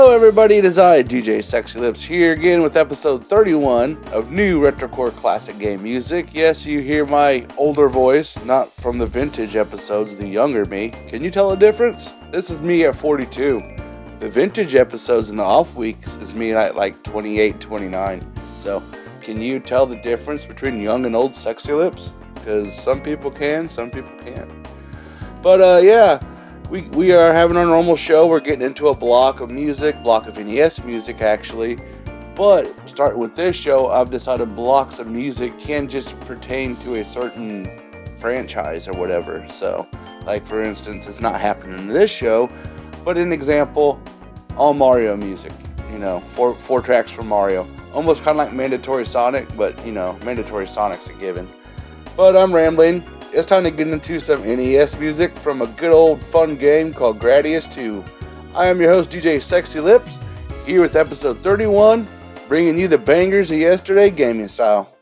Hello everybody, it is I, DJ Sexy Lips, here again with episode 31 of new Retrocore Classic Game Music. Yes, you hear my older voice, not from the vintage episodes, the younger me. Can you tell the difference? This is me at 42. The vintage episodes in the off weeks is me at like 28, 29. So, can you tell the difference between young and old Sexy Lips? Because some people can, some people can't. But yeah. We are having our normal show. We're getting into a block of NES music actually. But starting with this show, I've decided blocks of music can just pertain to a certain franchise or whatever. So, like for instance, it's not happening in this show, but an example, all Mario music. You know, four tracks from Mario. Almost kind of like Mandatory Sonic, but you know, Mandatory Sonic's a given. But I'm rambling. It's time to get into some NES music from a good old fun game called Gradius 2. I am your host, DJ Sexy Lips, here with episode 31, bringing you the bangers of yesterday gaming style.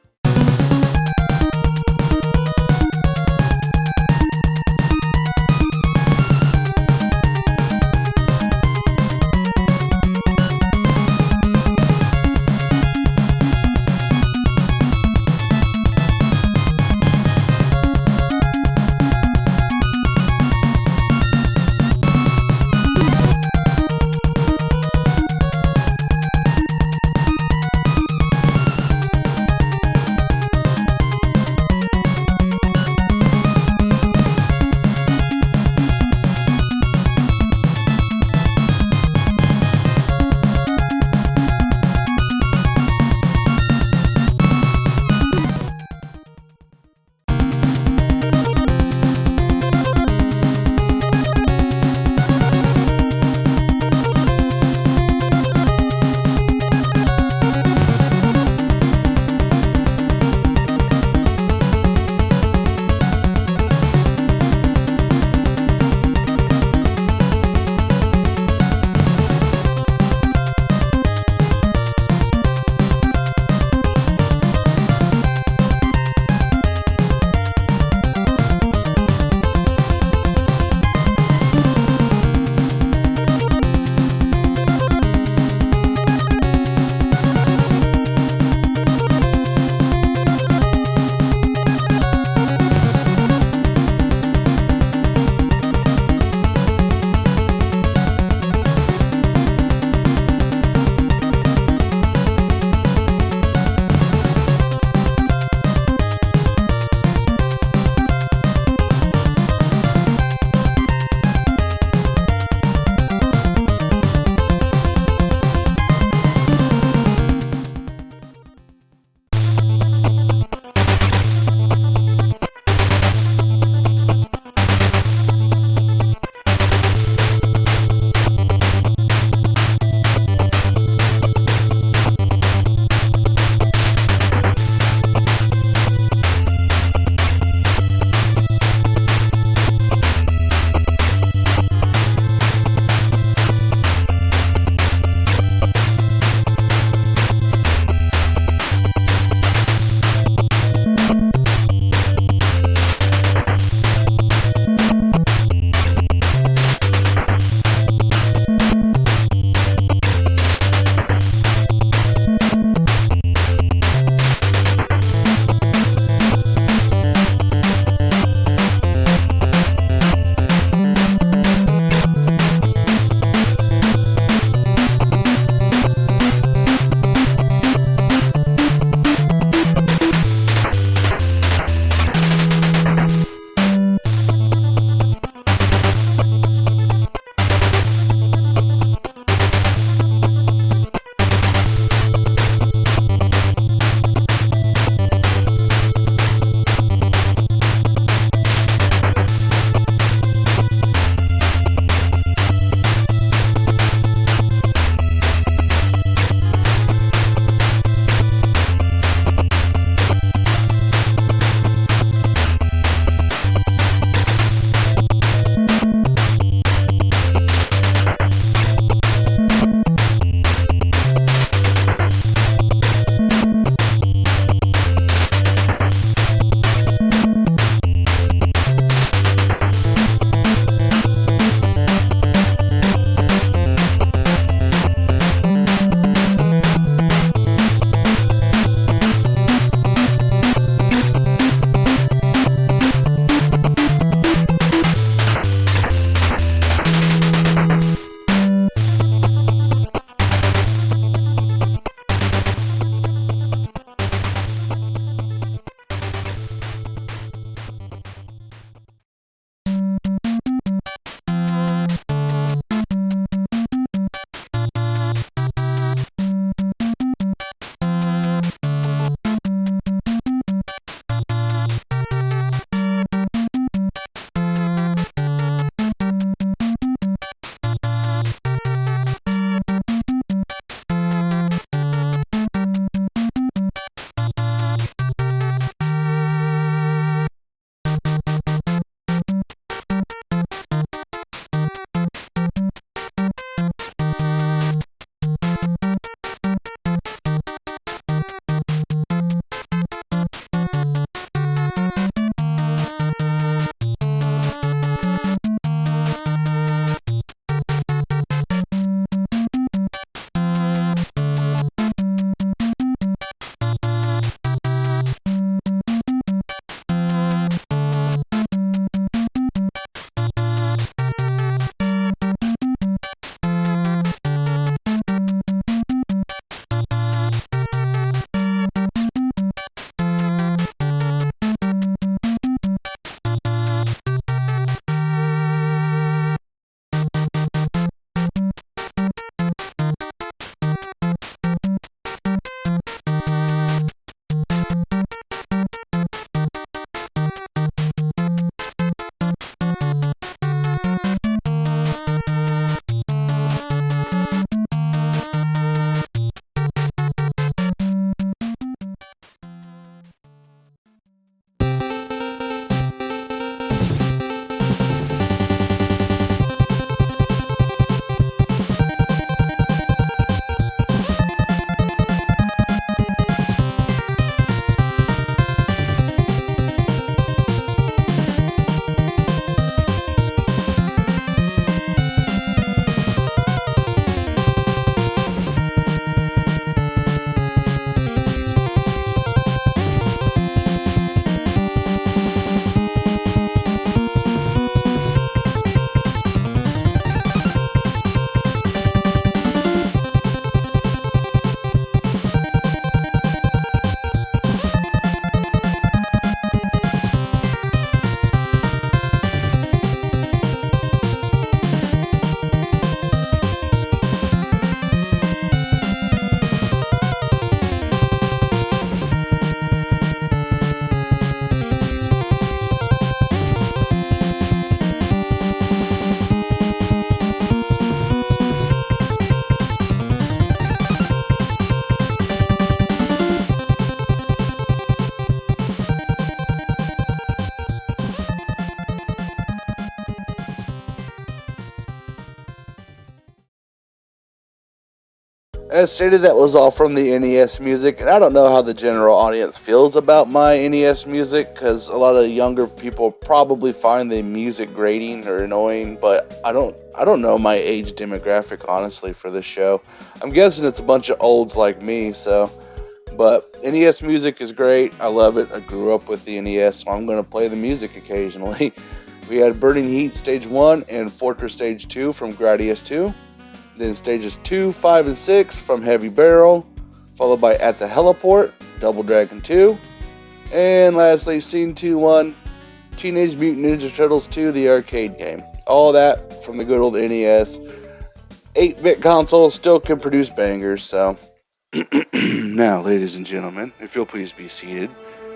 As stated, that was all from the NES music, and I don't know how the general audience feels about my NES music, because a lot of younger people probably find the music grating or annoying, but I don't know my age demographic, honestly, for this show. I'm guessing it's a bunch of olds like me, so... But NES music is great. I love it. I grew up with the NES, so I'm going to play the music occasionally. We had Burning Heat Stage 1 and Fortress Stage 2 from Gradius 2. Then stages 2, 5, and 6 from Heavy Barrel, followed by At the Heliport, Double Dragon 2, and lastly, Scene 2-1, Teenage Mutant Ninja Turtles 2, the arcade game. All that from the good old NES. 8-bit console still can produce bangers, so... Now, ladies and gentlemen, if you'll please be seated,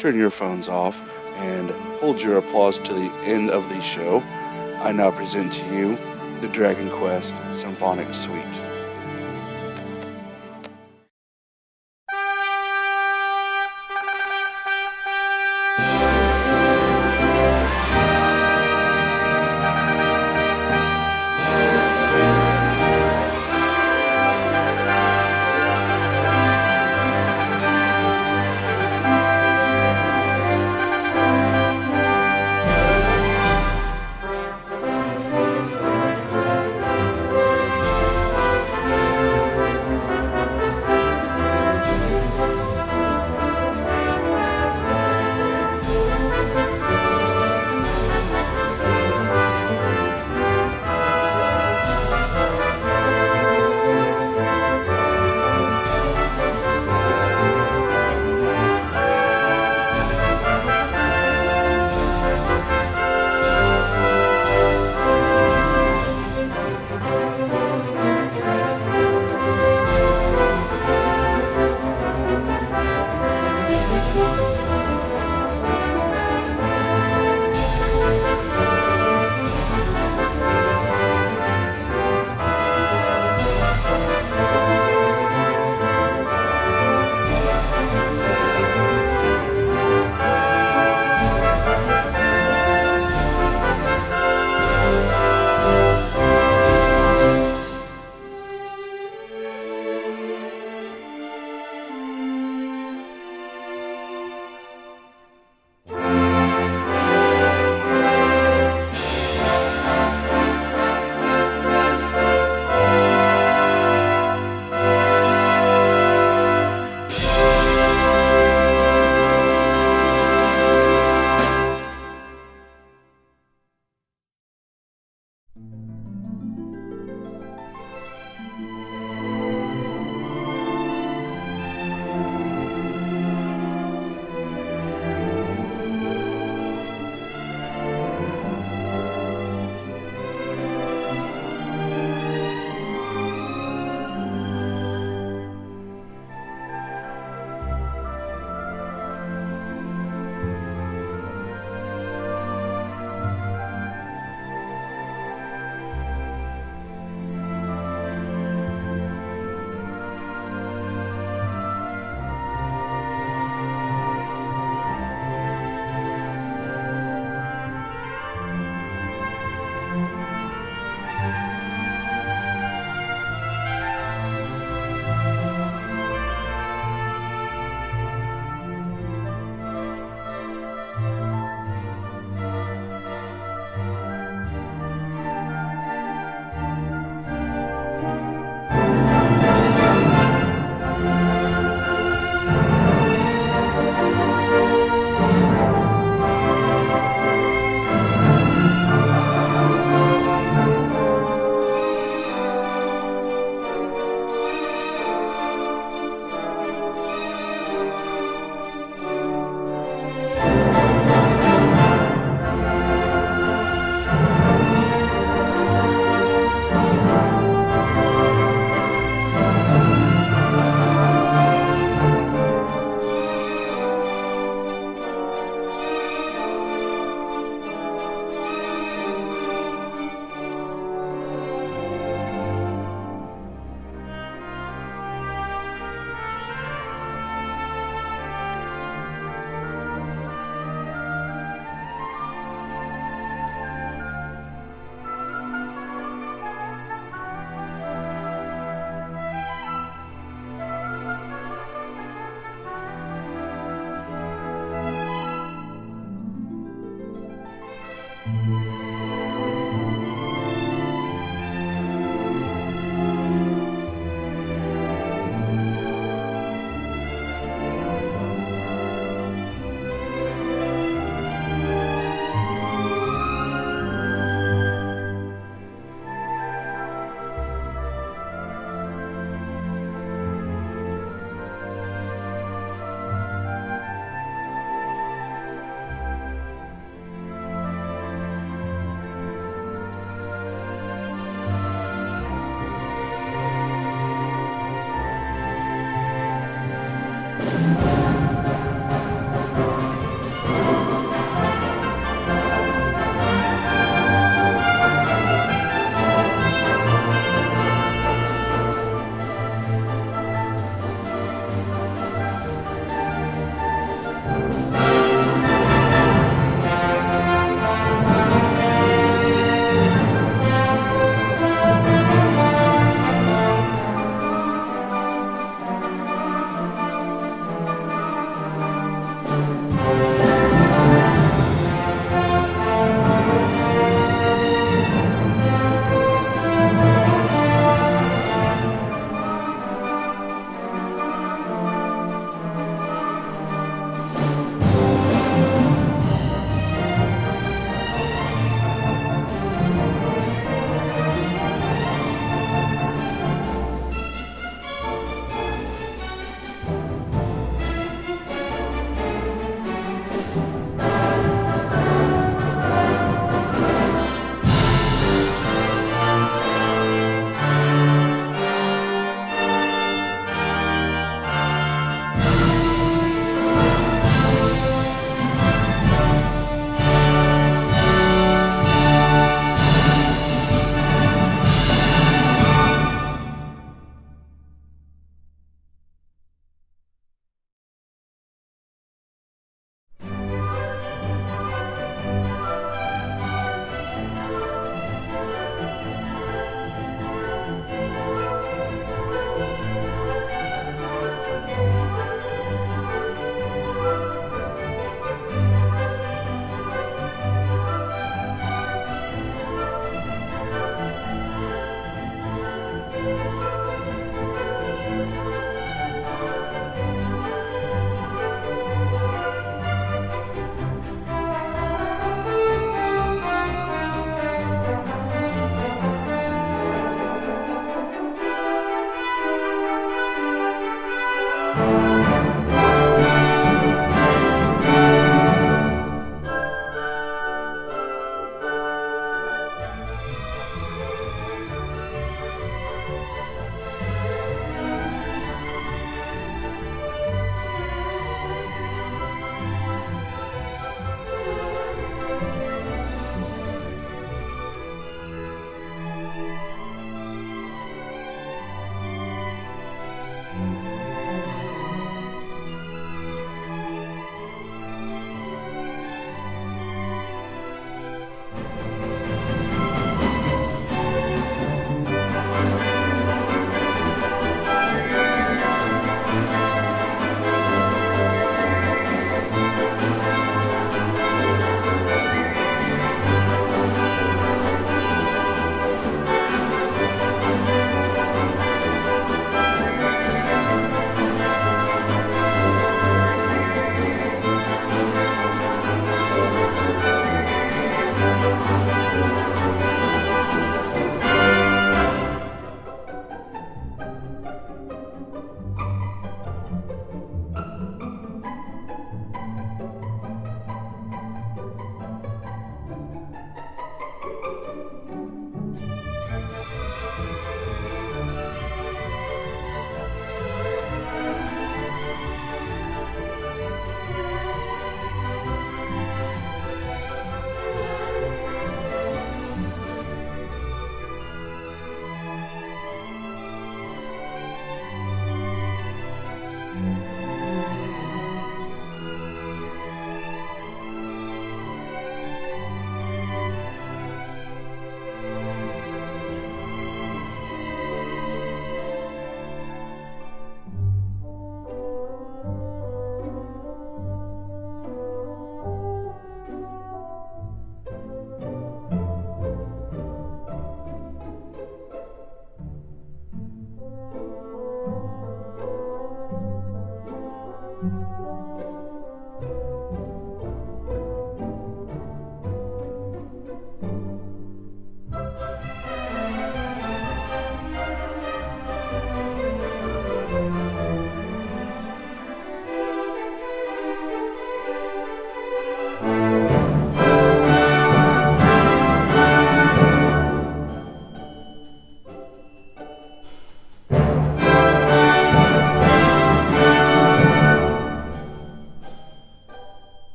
turn your phones off, and hold your applause to the end of the show. I now present to you the Dragon Quest Symphonic Suite.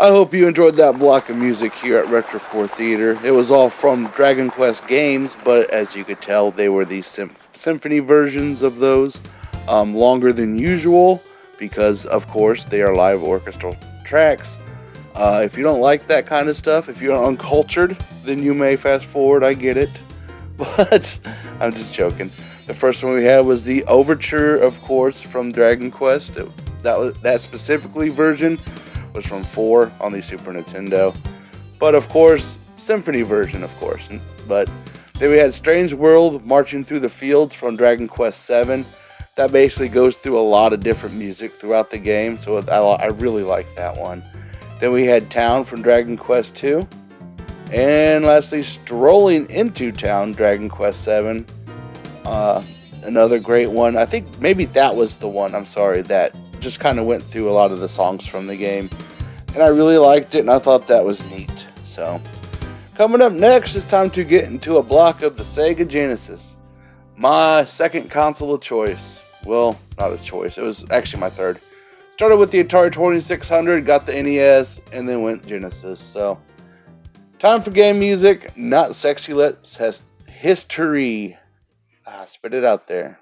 I hope you enjoyed that block of music here at Retrocore Theater. It was all from Dragon Quest games, but as you could tell, they were the symphony versions of those. Longer than usual, because of course they are live orchestral tracks. If you don't like that kind of stuff, if you're uncultured, then you may fast forward, I get it. But I'm just joking. The first one we had was the Overture, of course, from Dragon Quest. That specifically version was from 4 on the Super Nintendo. But of course, Symphony version, of course. But then we had Strange World Marching Through the Fields from Dragon Quest VII. That basically goes through a lot of different music throughout the game, so I really like that one. Then we had Town from Dragon Quest II. And lastly, Strolling into Town, Dragon Quest VII. Another great one. I think maybe that was the one, that just kind of went through a lot of the songs from the game. And I really liked it, and I thought that was neat. So, coming up next, it's time to get into a block of the Sega Genesis. My second console of choice. Well, not a choice. It was actually my third. Started with the Atari 2600, got the NES, and then went Genesis. So, time for game music, not Sexy Lips, has history. Spit it out there.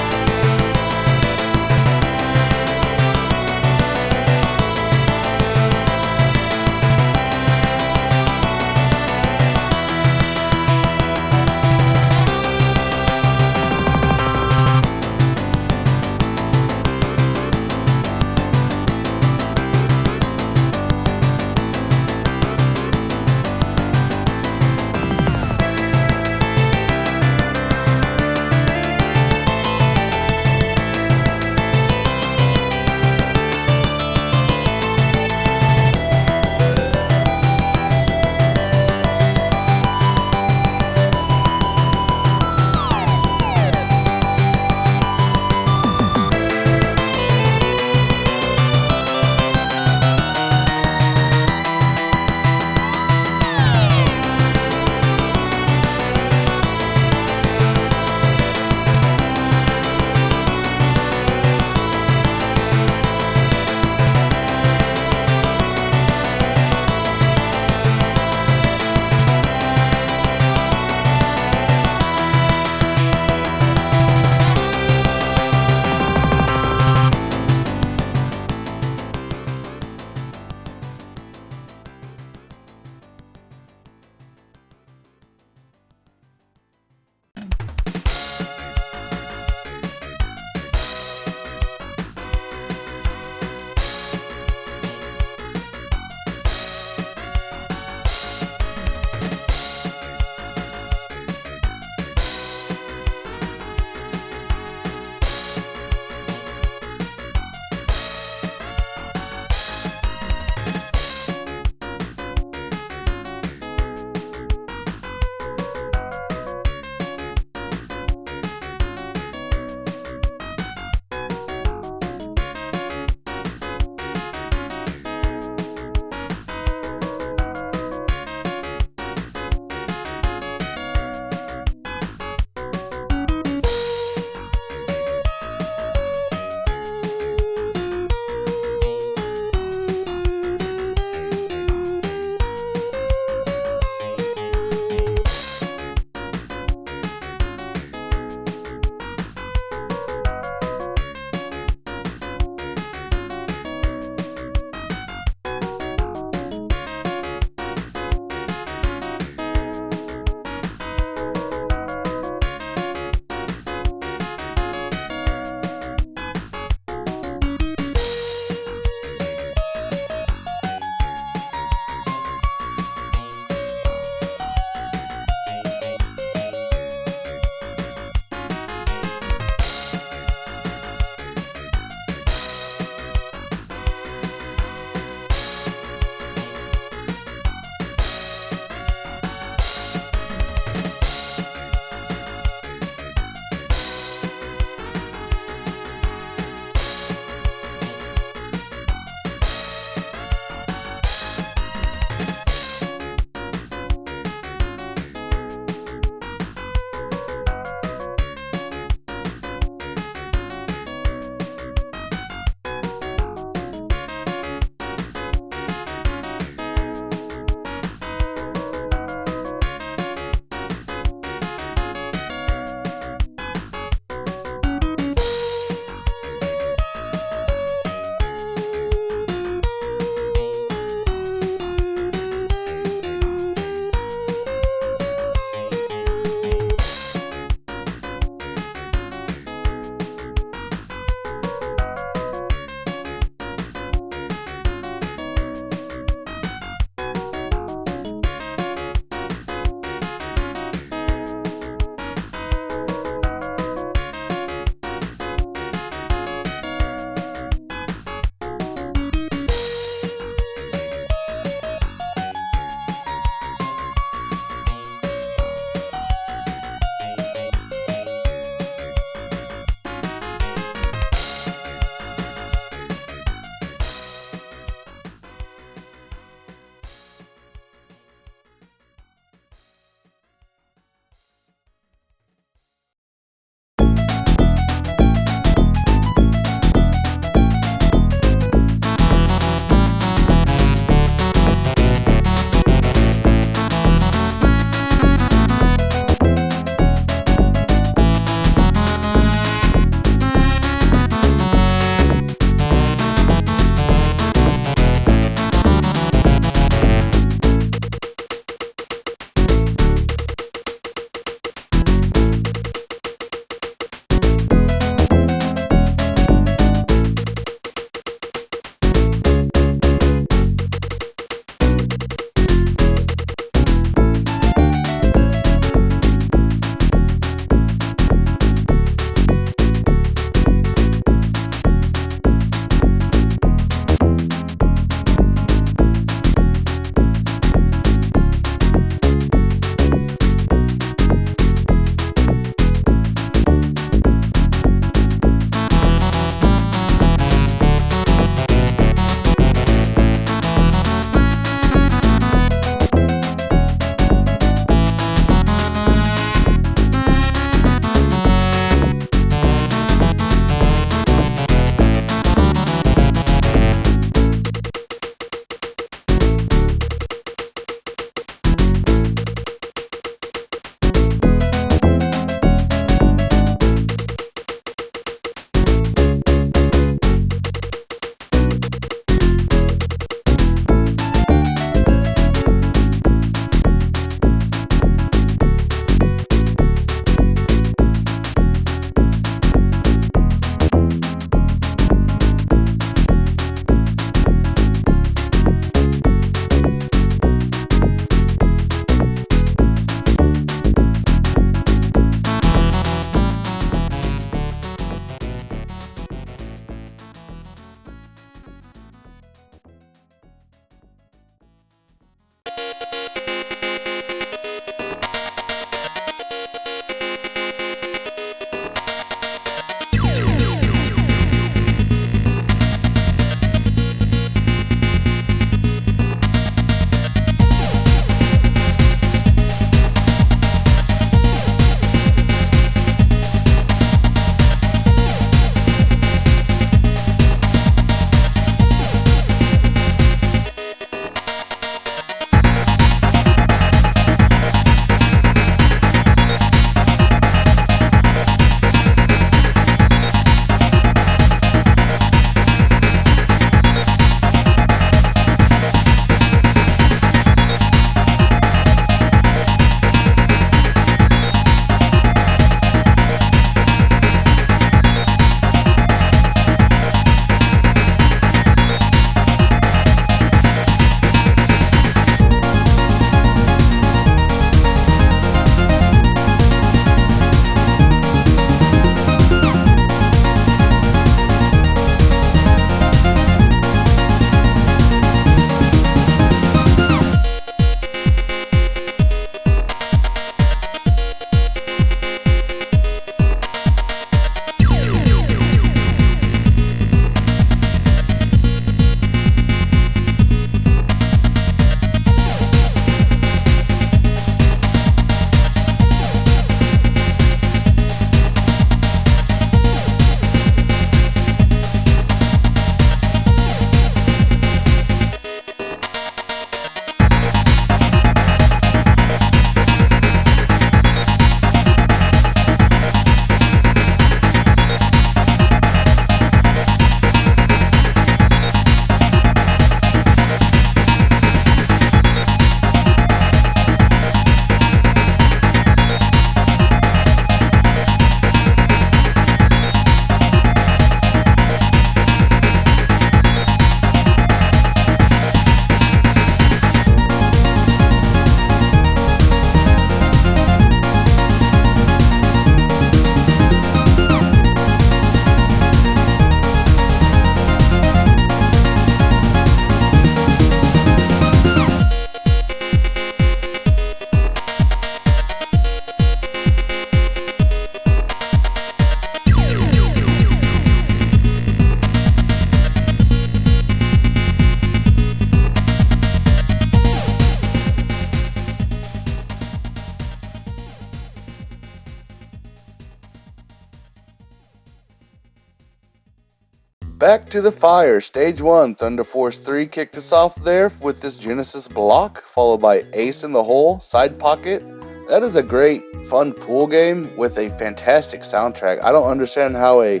Back to the Fire, Stage 1, Thunder Force 3 kicked us off there with this Genesis block, followed by Ace in the Hole, Side Pocket. That is a great, fun pool game with a fantastic soundtrack. I don't understand how a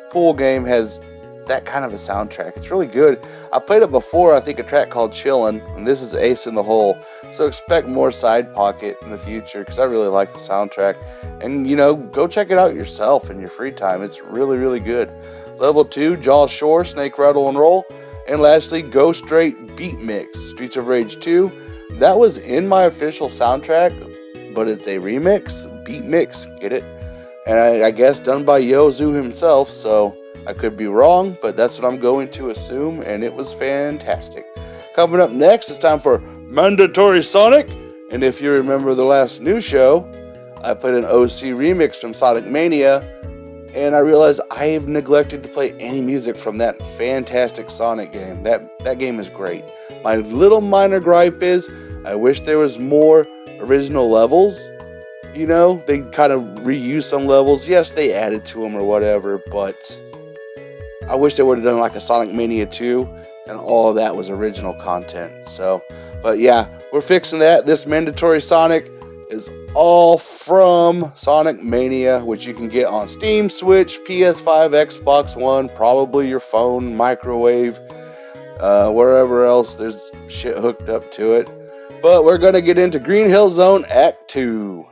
pool game has that kind of a soundtrack. It's really good. I played it before, I think a track called Chillin', and this is Ace in the Hole. So expect more Side Pocket in the future, because I really like the soundtrack. And, go check it out yourself in your free time. It's really, really good. Level 2, Jaw Shore, Snake Rattle and Roll. And lastly, Go Straight Beatmix, Streets of Rage 2. That was in my official soundtrack, but it's a remix, Beatmix, get it? And I guess done by Yozu himself, so I could be wrong, but that's what I'm going to assume, and it was fantastic. Coming up next, it's time for Mandatory Sonic, and if you remember the last news show, I played an OC remix from Sonic Mania, and I realized I have neglected to play any music from that fantastic Sonic game. That game is great. My little minor gripe is, I wish there was more original levels. They kind of reuse some levels. Yes, they added to them or whatever, but I wish they would have done like a Sonic Mania 2, and all of that was original content. But yeah, we're fixing that. This Mandatory Sonic is all from Sonic Mania, which you can get on Steam, Switch, PS5, Xbox One, probably your phone, microwave, wherever else there's shit hooked up to it. But we're going to get into Green Hill Zone Act 2.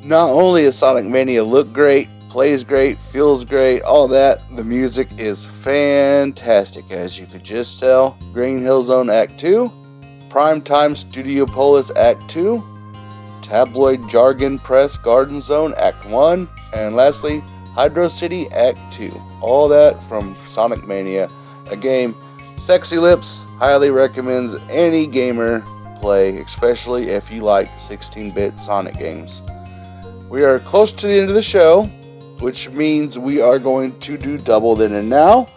Not only does Sonic Mania look great, plays great, feels great, all that, the music is fantastic, as you could just tell. Green Hill Zone Act 2, Primetime Studiopolis Act 2, Tabloid Jargon Press Garden Zone Act 1, and lastly, Hydrocity Act 2. All that from Sonic Mania, a game Sexy Lips highly recommends any gamer play, especially if you like 16-bit Sonic games. We are close to the end of the show, which means we are going to do Double Then and Now.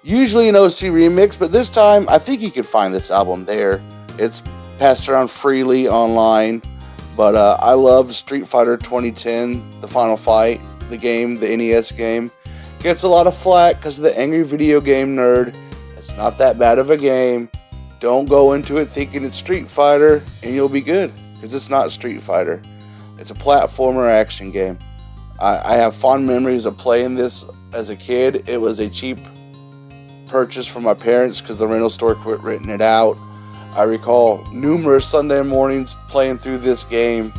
Usually an OC remix, but this time I think you can find this album there. It's passed around freely online, but I love Street Fighter 2010, The Final Fight, the game, the NES game. Gets a lot of flack because of the angry video game nerd. It's not that bad of a game. Don't go into it thinking it's Street Fighter and you'll be good, because it's not Street Fighter. It's a platformer action game. I have fond memories of playing this as a kid. It was a cheap purchase from my parents because the rental store quit renting it out. I recall numerous Sunday mornings playing through this game,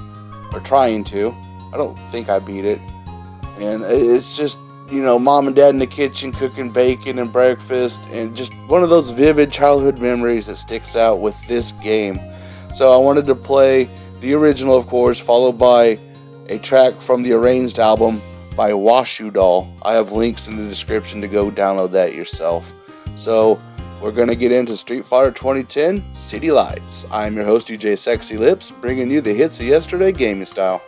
or trying to. I don't think I beat it. And it's just, mom and dad in the kitchen cooking bacon and breakfast, and just one of those vivid childhood memories that sticks out with this game. So I wanted to play the original, of course, followed by a track from the arranged album by Washudoll. I have links in the description to go download that yourself. So we're going to get into Street Fighter 2010 City Lights. I'm your host, DJ Sexy Lips, bringing you the hits of yesterday gaming style.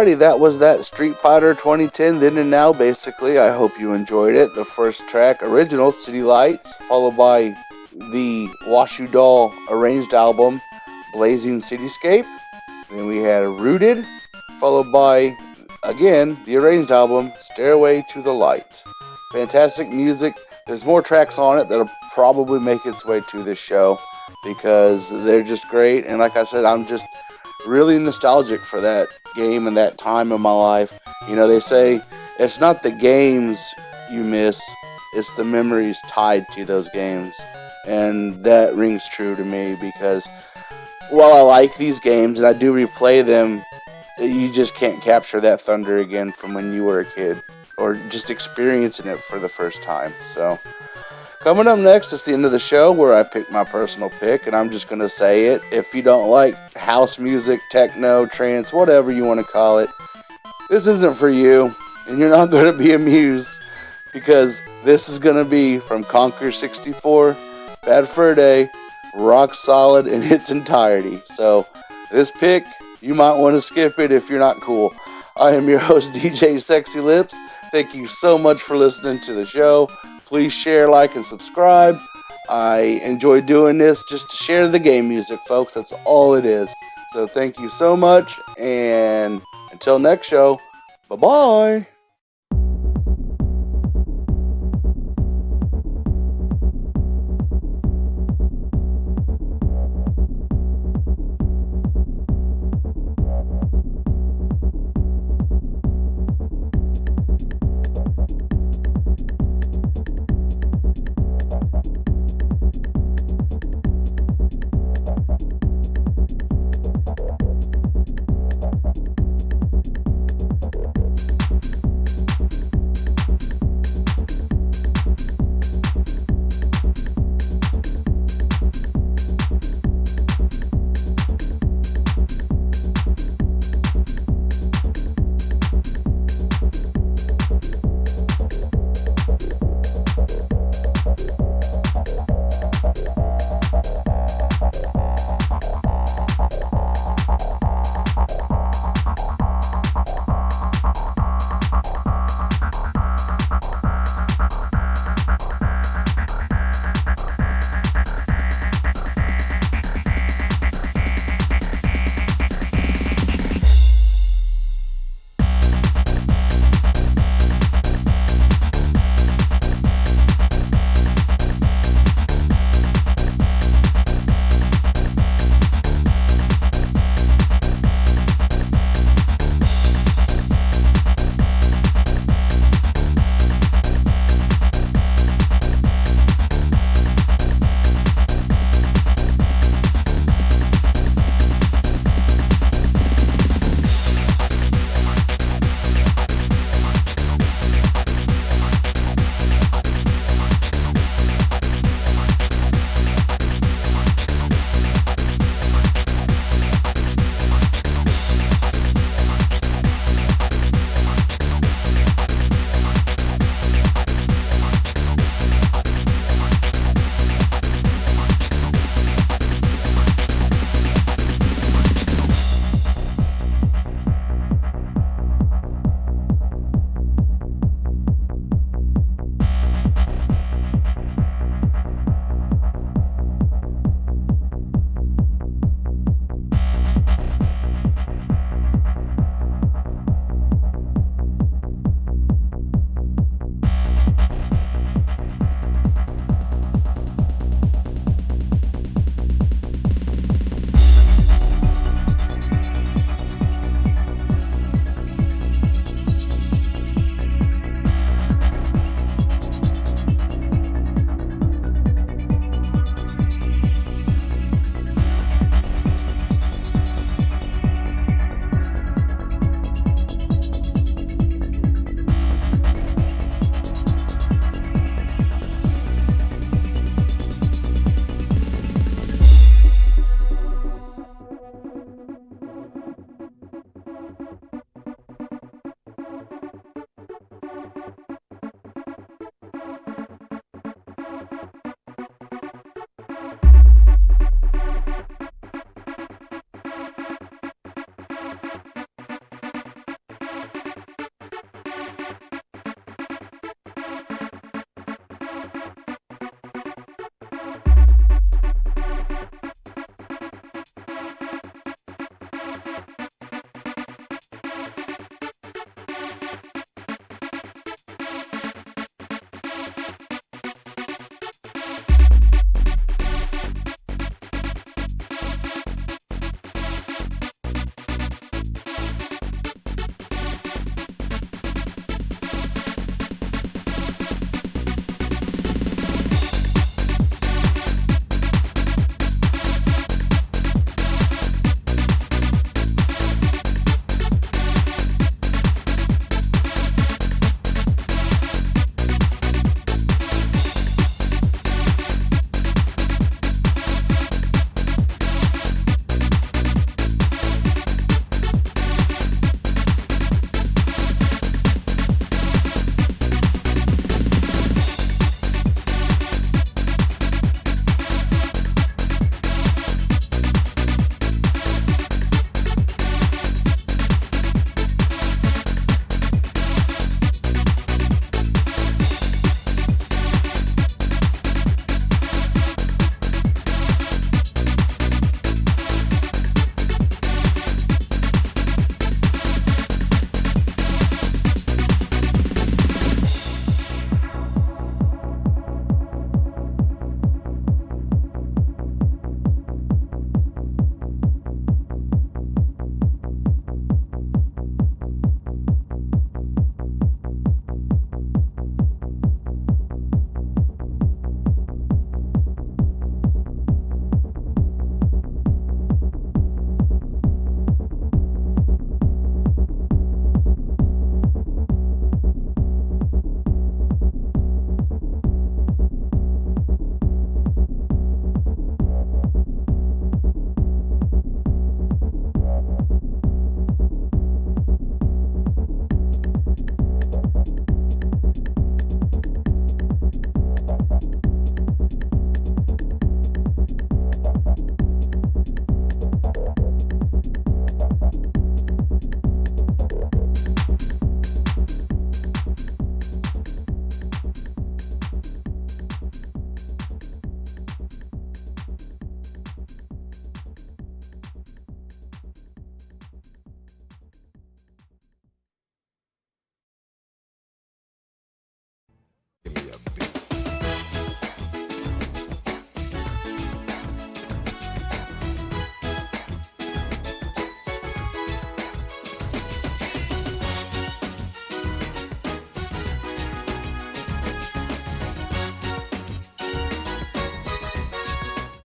Alrighty, that was that Street Fighter 2010 Then and Now, basically. I hope you enjoyed it. The first track, original, City Lights, followed by the Washudoll arranged album, Blazing Cityscape. Then we had Rooted, followed by, again, the arranged album, Stairway to the Light. Fantastic music. There's more tracks on it that'll probably make its way to this show because they're just great. And like I said, I'm just really nostalgic for that game and that time in my life. You know, they say it's not the games you miss, it's the memories tied to those games. And that rings true to me because while I like these games and I do replay them, you just can't capture that thunder again from when you were a kid or just experiencing it for the first time. So coming up next is the end of the show where I pick my personal pick, and I'm just going to say it. If you don't like house music, techno, trance, whatever you want to call it, this isn't for you, and you're not going to be amused because this is going to be from Conker 64, Bad Fur Day, rock solid in its entirety. So this pick, you might want to skip it if you're not cool. I am your host, DJ Sexy Lips. Thank you so much for listening to the show. Please share, like, and subscribe. I enjoy doing this just to share the game music, folks. That's all it is. So thank you so much, and until next show, bye-bye.